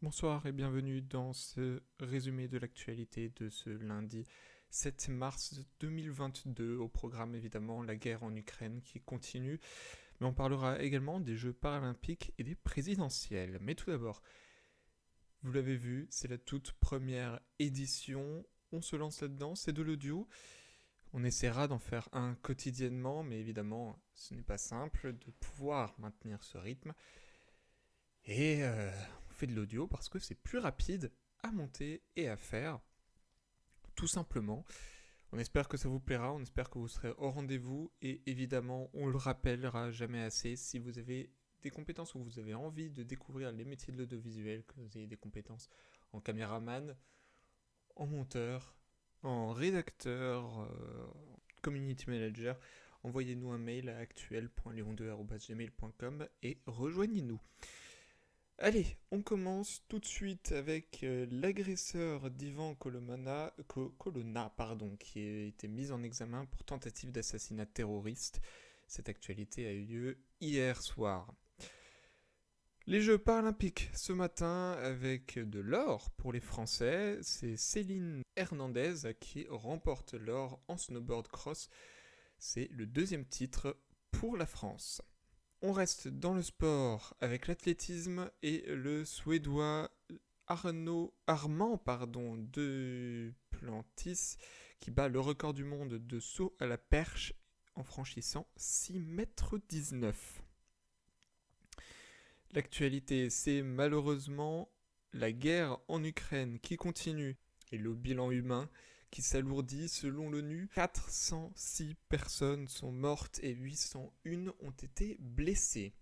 Bonsoir et bienvenue dans ce résumé de l'actualité de ce lundi 7 mars 2022. Au programme évidemment la guerre en Ukraine qui continue, mais on parlera également des Jeux paralympiques et des présidentielles. Mais tout d'abord, vous l'avez vu, c'est la toute première édition. On se lance là-dedans, c'est de l'audio. On essaiera d'en faire un quotidiennement, mais évidemment ce n'est pas simple de pouvoir maintenir ce rythme. Et on fait de l'audio parce que c'est plus rapide à monter et à faire, tout simplement. On espère que ça vous plaira, on espère que vous serez au rendez-vous et évidemment, on le rappellera jamais assez, si vous avez des compétences ou vous avez envie de découvrir les métiers de l'audiovisuel, que vous ayez des compétences en caméraman, en monteur, en rédacteur, community manager, envoyez-nous un mail à actuel.leon2@gmail.com et rejoignez-nous. Allez, on commence tout de suite avec l'agresseur d'Ivan Colonna, qui a été mis en examen pour tentative d'assassinat terroriste. Cette actualité a eu lieu hier soir. Les Jeux paralympiques ce matin avec de l'or pour les Français. C'est Céline Hernandez qui remporte l'or en snowboard cross. C'est le deuxième titre pour la France. On reste dans le sport avec l'athlétisme et le Suédois Armand Duplantis qui bat le record du monde de saut à la perche en franchissant 6,19 m. L'actualité, c'est malheureusement la guerre en Ukraine qui continue et le bilan humain qui s'alourdit. Selon l'ONU, 406 personnes sont mortes et 801 ont été blessées.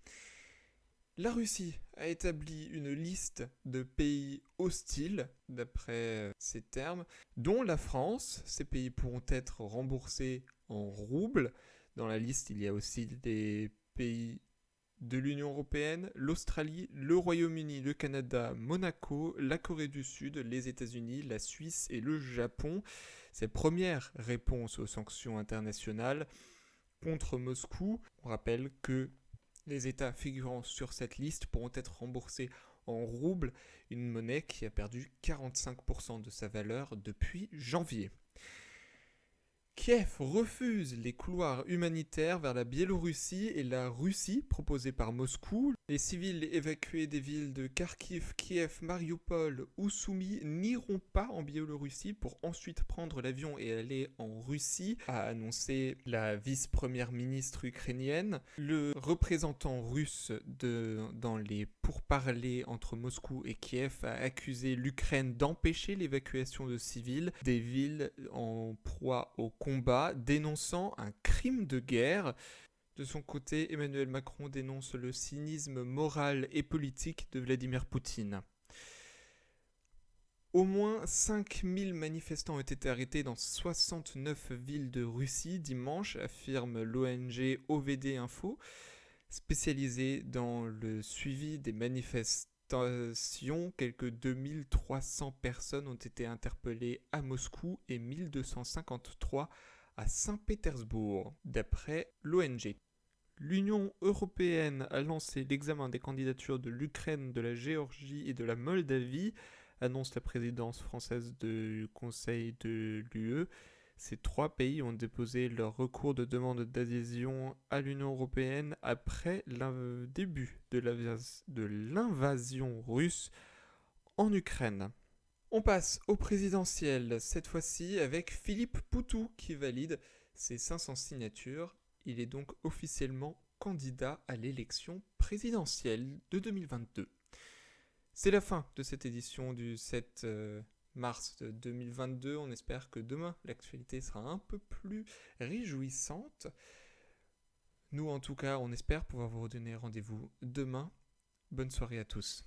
La Russie a établi une liste de pays hostiles, d'après ces termes, dont la France. Ces pays pourront être remboursés en roubles. Dans la liste, il y a aussi des pays de l'Union européenne, l'Australie, le Royaume-Uni, le Canada, Monaco, la Corée du Sud, les États-Unis, la Suisse et le Japon. Ces premières réponses aux sanctions internationales contre Moscou. On rappelle que les États figurant sur cette liste pourront être remboursés en roubles, une monnaie qui a perdu 45% de sa valeur depuis janvier. Kiev refuse les couloirs humanitaires vers la Biélorussie et la Russie proposés par Moscou. Les civils évacués des villes de Kharkiv, Kiev, Mariupol ou Soumy n'iront pas en Biélorussie pour ensuite prendre l'avion et aller en Russie, a annoncé la vice-première ministre ukrainienne. Le représentant russe dans les pourparlers entre Moscou et Kiev a accusé l'Ukraine d'empêcher l'évacuation de civils des villes en proie au combat, dénonçant un crime de guerre. De son côté, Emmanuel Macron dénonce le cynisme moral et politique de Vladimir Poutine. Au moins 5000 manifestants ont été arrêtés dans 69 villes de Russie dimanche, affirme l'ONG OVD Info, spécialisée dans le suivi des manifestations. Quelques 2300 personnes ont été interpellées à Moscou et 1253 à Saint-Pétersbourg, d'après l'ONG. L'Union européenne a lancé l'examen des candidatures de l'Ukraine, de la Géorgie et de la Moldavie, annonce la présidence française du Conseil de l'UE. Ces trois pays ont déposé leur recours de demande d'adhésion à l'Union européenne après le début de l'invasion russe en Ukraine. On passe au présidentiel, cette fois-ci avec Philippe Poutou qui valide ses 500 signatures. Il est donc officiellement candidat à l'élection présidentielle de 2022. C'est la fin de cette édition du 7 mars 2022. On espère que demain, l'actualité sera un peu plus réjouissante. Nous, en tout cas, on espère pouvoir vous redonner rendez-vous demain. Bonne soirée à tous.